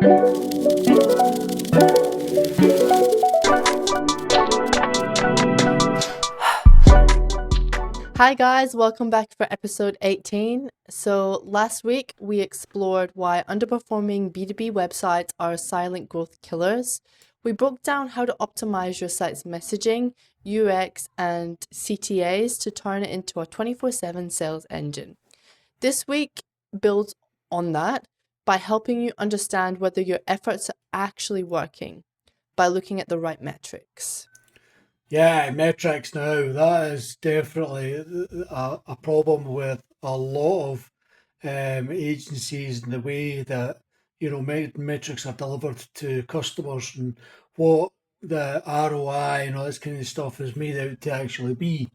Hi guys, welcome back for episode 18. So last week we explored why underperforming B2B websites are silent growth killers. We broke down how to optimize your site's messaging, UX, and CTAs to turn it into a 24/7 sales engine. This week builds on that by helping you understand whether your efforts are actually working by looking at the right metrics. Yeah, metrics now, that is definitely a problem with a lot of agencies and the way that, metrics are delivered to customers and what the ROI and all this kind of stuff is made out to actually be.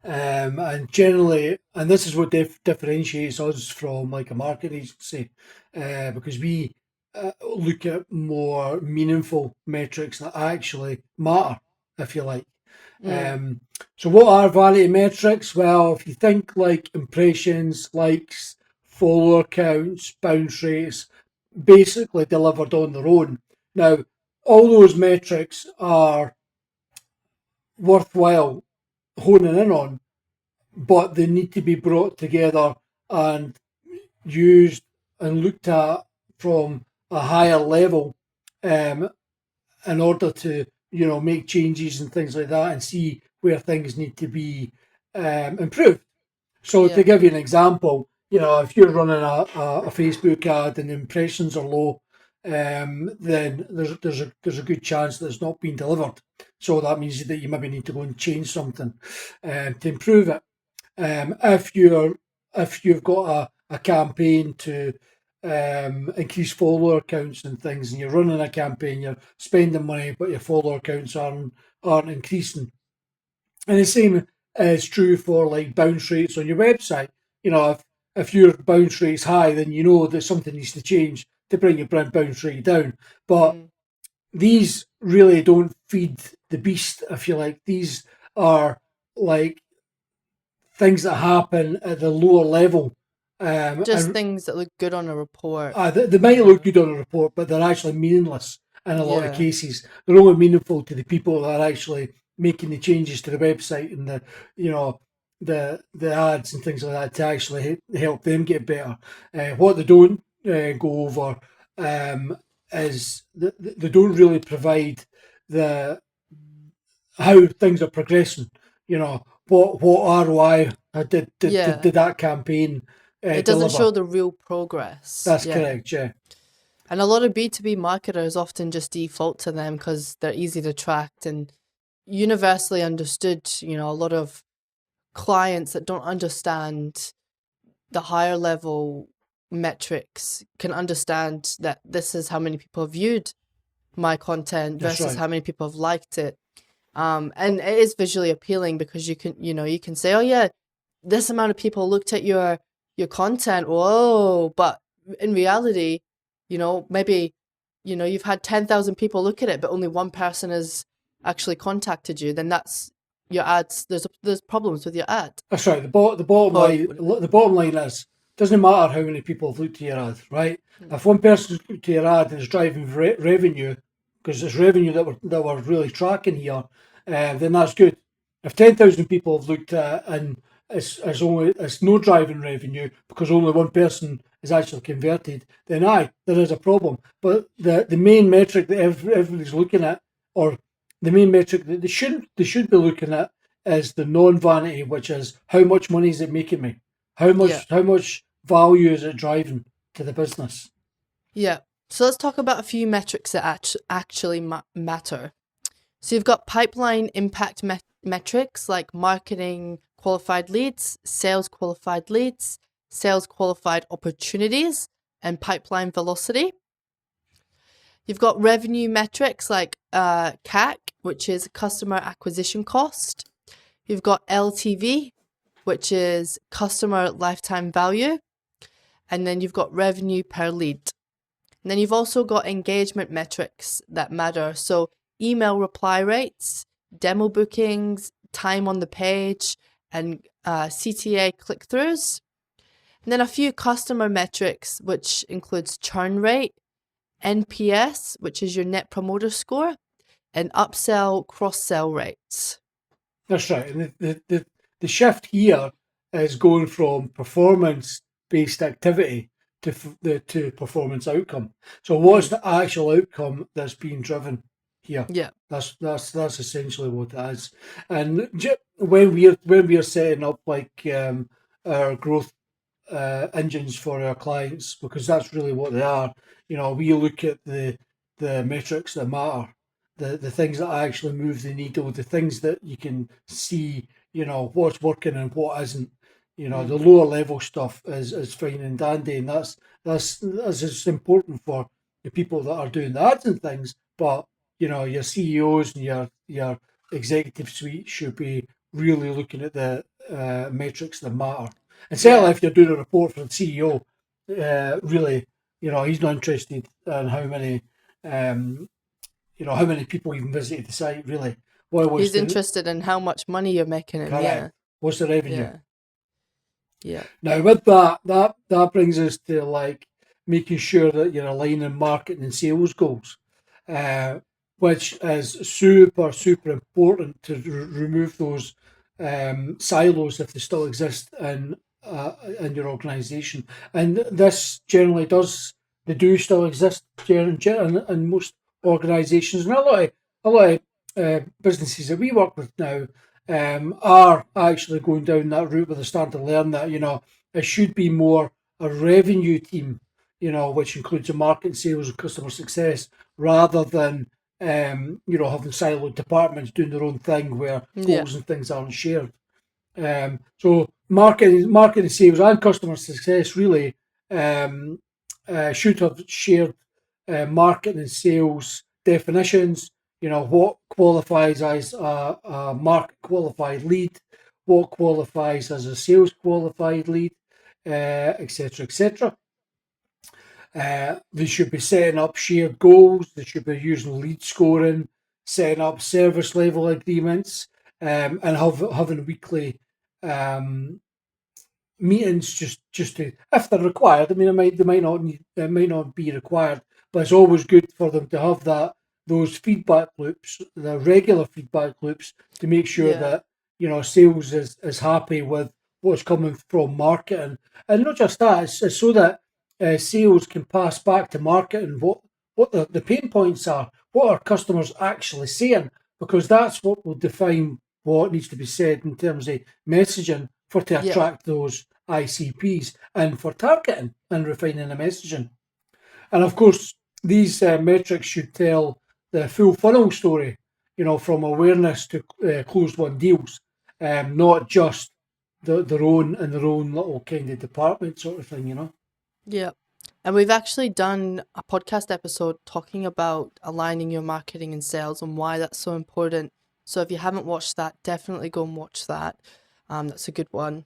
And generally, and this is what differentiates us from like a marketing agency, because we look at more meaningful metrics that actually matter, if you like. So what are vanity metrics? Well, if you think like impressions, likes, follower counts, bounce rates, basically delivered on their own. Now, all those metrics are worthwhile honing in on, but they need to be brought together and used and looked at from a higher level, um, in order to make changes and things like that and see where things need to be improved. So to Yeah. give you an example, if you're running a Facebook ad and impressions are low, then there's a good chance that it's not being delivered. So that means that you maybe need to go and change something to improve it. If you've got a campaign to increase follower counts and things, and you're running a campaign, you're spending money, but your follower counts aren't increasing. And the same is true for like bounce rates on your website. If your bounce rate's high, then you know that something needs to change to bring your bounce rate down. But these really don't feed the beast, if you like. These are like things that happen at the lower level. Just And things that look good on a report. they might look good on a report, but they're actually meaningless in a lot of Yeah. cases. They're only meaningful to the people that are actually making the changes to the website and the ads and things like that to actually help them get better. What they don't go over is they don't really provide the how things are progressing. What ROI Yeah. did that campaign It doesn't deliver? show the real progress. That's Yeah. correct. Yeah. And a lot of B2B marketers often just default to them because they're easy to track and universally understood. A lot of clients that don't understand the higher level metrics can understand that this is how many people have viewed my content That's versus right. how many people have liked it. And it is visually appealing because you can say, oh yeah, this amount of people looked at your content. Whoa. But in reality, maybe, you've had 10,000 people look at it, but only one person has actually contacted you. Then that's your ads. There's problems with your ad. That's right. The bottom line is, doesn't matter how many people have looked at your ad, right? If one person's looked at your ad and is driving revenue, because it's revenue that we're really tracking here, then that's good. If 10,000 people have looked at it and it's no driving revenue because only one person is actually converted, then there is a problem. But the main metric that everybody's looking at, or the main metric that they should be looking at, is the non-vanity, which is how much money is it making me? How Yeah. much value is it driving to the business? Yeah. So let's talk about a few metrics that actually matter. So you've got pipeline impact metrics like marketing qualified leads, sales qualified opportunities, and pipeline velocity. You've got revenue metrics like CAC, which is customer acquisition cost. You've got LTV, which is customer lifetime value. And then you've got revenue per lead. And then you've also got engagement metrics that matter. So email reply rates, demo bookings, time on the page, and CTA click-throughs. And then a few customer metrics, which includes churn rate, NPS, which is your net promoter score, and upsell, cross-sell rates. That's right. And the shift here is going from performance-based activity to performance outcome. So what's the actual outcome that's being driven here? Yeah. That's essentially what it is. And when we're setting up like our growth engines for our clients, because that's really what they are. We look at the metrics that matter, the things that actually move the needle, the things that you can see, what's working and what isn't. The lower level stuff is fine and dandy, and that's as important for the people that are doing the ads and things. But your CEOs and your executive suite should be really looking at the metrics that matter. And certainly, Yeah. if you're doing a report for the CEO, really, he's not interested in how many people even visited the site. Really, what was He's the interested in how much money you're making him. correct? Yeah. What's the revenue? Yeah. Yeah. Now, with that brings us to like making sure that you're aligning marketing and sales goals, uh, which is super important to remove those silos if they still exist in your organisation. And this generally does they do still exist in most organisations, and a lot of businesses that we work with now are actually going down that route where they're starting to learn that, it should be more a revenue team, which includes a market, sales, and customer success, rather than, having siloed departments doing their own thing where Yeah. goals and things aren't shared. So marketing, sales, and customer success really should have shared marketing and sales definitions. What qualifies as a market qualified lead, what qualifies as a sales qualified lead, etc., etc. They should be setting up shared goals. They should be using lead scoring, setting up service level agreements, and having weekly um, meetings just to, if they're required. I mean, it might not be required, but it's always good for them to have those feedback loops, the regular feedback loops, to make sure Yeah. that sales is happy with what's coming from marketing, and not just that. It's so that sales can pass back to marketing what the pain points are, what are customers actually saying, because that's what will define what needs to be said in terms of messaging to Yeah. attract those ICPs and for targeting and refining the messaging. And of course, these metrics should tell the full funnel story, from awareness to closed won deals, not just their own little kind of department sort of thing. Yeah. And we've actually done a podcast episode talking about aligning your marketing and sales and why that's so important. So if you haven't watched that, definitely go and watch that. That's a good one.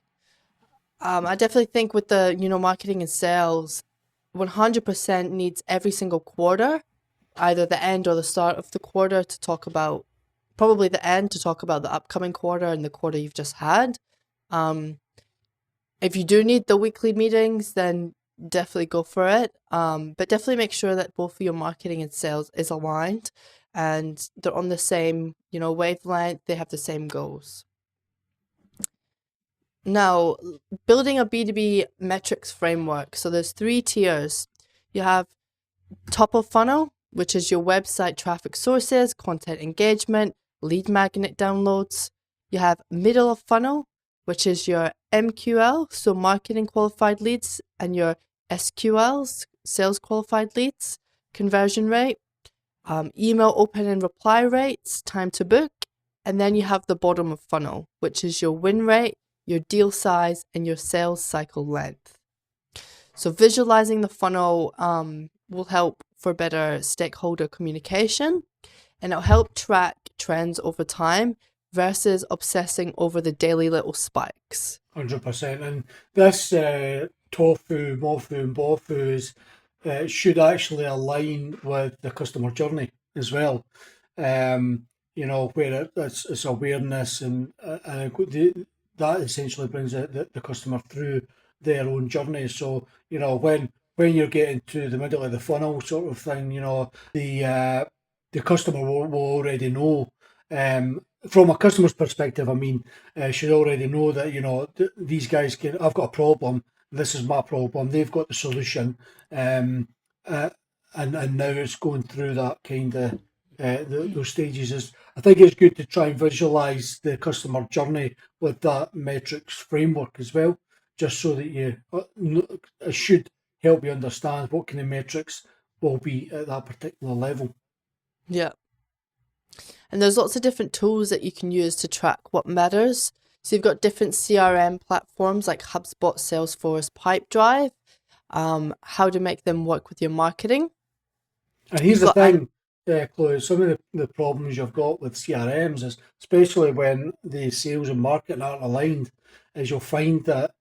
I definitely think with the, marketing and sales, 100% needs every single quarter, either the end or the start of the quarter, to talk about, probably the end, to talk about the upcoming quarter and the quarter you've just had. If you do need the weekly meetings, then definitely go for it. But definitely make sure that both of your marketing and sales is aligned and they're on the same, wavelength, they have the same goals. Now, building a B2B metrics framework. So there's 3 tiers. You have top of funnel, which is your website traffic sources, content engagement, lead magnet downloads. You have middle of funnel, which is your MQL, so marketing qualified leads, and your SQLs, sales qualified leads, conversion rate, email open and reply rates, time to book. And then you have the bottom of funnel, which is your win rate, your deal size, and your sales cycle length. So visualizing the funnel will help for better stakeholder communication, and it'll help track trends over time versus obsessing over the daily little spikes. 100%. And this tofu, mofu, and bofu should actually align with the customer journey as well. Where it's awareness and that essentially brings the customer through their own journey. So when when you're getting to the middle of the funnel sort of thing, the customer will already know. From a customer's perspective, I mean, should already know that these guys can. I've got a problem. This is my problem. They've got the solution, um, uh, and now it's going through that kind of those stages. Is I think it's good to try and visualize the customer journey with that metrics framework as well, just so that it should help you understand what kind of metrics will be at that particular level. Yeah. And there's lots of different tools that you can use to track what matters. So you've got different CRM platforms like HubSpot, Salesforce, Pipedrive, how to make them work with your marketing. And here's You've the got thing, Chloe, some of the problems you've got with CRMs is, especially when the sales and marketing aren't aligned, is you'll find that,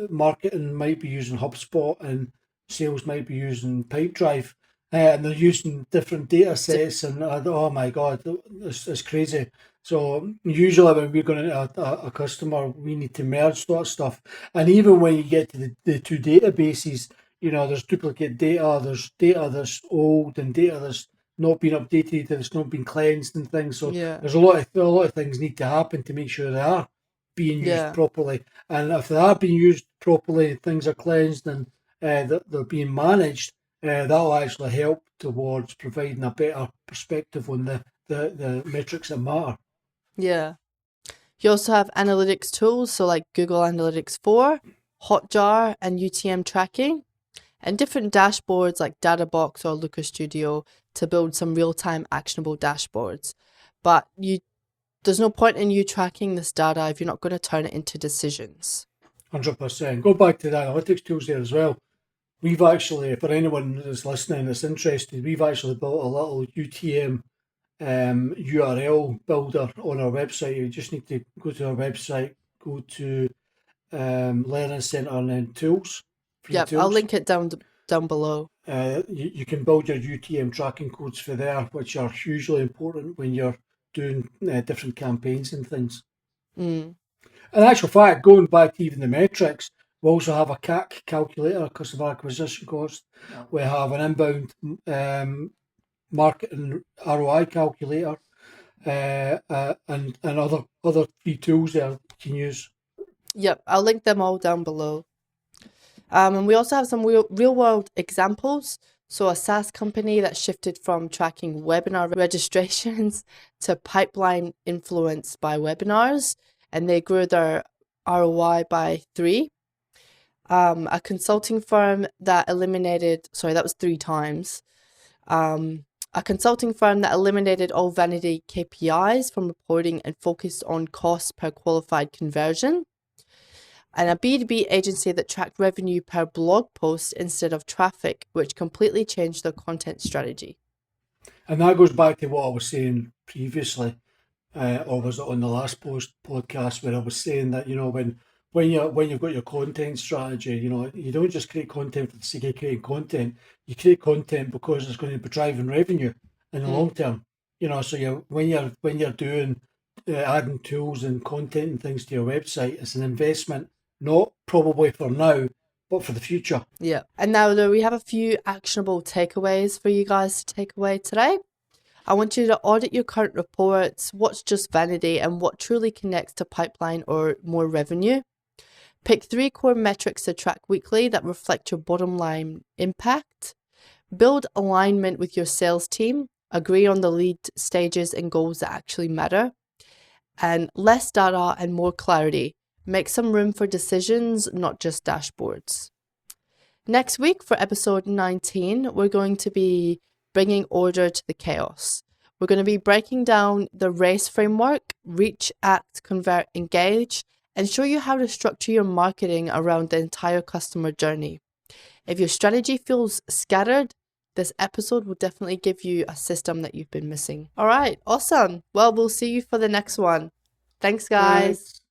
marketing might be using HubSpot and sales might be using Pipedrive, and they're using different data sets, and oh my God, it's crazy. So usually when we're going to a customer, we need to merge that stuff. And even when you get to the two databases, there's duplicate data, there's data that's old and data that's not been updated, that's not been cleansed and things. So yeah, there's a lot of things need to happen to make sure they are being used yeah, properly. And if they are being used properly, things are cleansed and they're being managed, that'll actually help towards providing a better perspective on the metrics that matter. yeah. You also have analytics tools, so like Google Analytics 4, Hotjar, and UTM tracking, and different dashboards like Databox or Looker Studio to build some real-time actionable dashboards. But there's no point in you tracking this data if you're not going to turn it into decisions. 100%. Go back to the analytics tools there as well. We've actually, for anyone that's listening that's interested, we've actually built a little UTM URL builder on our website. You just need to go to our website, go to Learning Centre and then Tools, free Yep, I'll tools. link it down below. You can build your UTM tracking codes for there, which are hugely important when you're doing different campaigns and things. Mm. In actual fact, going back to even the metrics, we also have a CAC calculator, customer acquisition cost. We have an inbound marketing ROI calculator, and other free tools there you can use. Yep, I'll link them all down below. And we also have some real world examples. So a SaaS company that shifted from tracking webinar registrations to pipeline influence by webinars, and they grew their ROI by 3. A consulting firm that that was 3 times. A consulting firm that eliminated all vanity KPIs from reporting and focused on cost per qualified conversion. And a B2B agency that tracked revenue per blog post instead of traffic, which completely changed their content strategy. And that goes back to what I was saying previously, or was it on the last podcast where I was saying that when you've got your content strategy, you don't just create content for the sake of creating content. You create content because it's going to be driving revenue in the long term. So when you're doing adding tools and content and things to your website, it's an investment, not probably for now, but for the future. Yeah. And now though, we have a few actionable takeaways for you guys to take away today. I want you to audit your current reports, what's just vanity and what truly connects to pipeline or more revenue. Pick 3 core metrics to track weekly that reflect your bottom line impact. Build alignment with your sales team. Agree on the lead stages and goals that actually matter. And less data and more clarity. Make some room for decisions, not just dashboards. Next week for episode 19, we're going to be bringing order to the chaos. We're going to be breaking down the RACE framework, reach, act, convert, engage, and show you how to structure your marketing around the entire customer journey. If your strategy feels scattered, this episode will definitely give you a system that you've been missing. All right, awesome. Well, we'll see you for the next one. Thanks, guys. Thanks.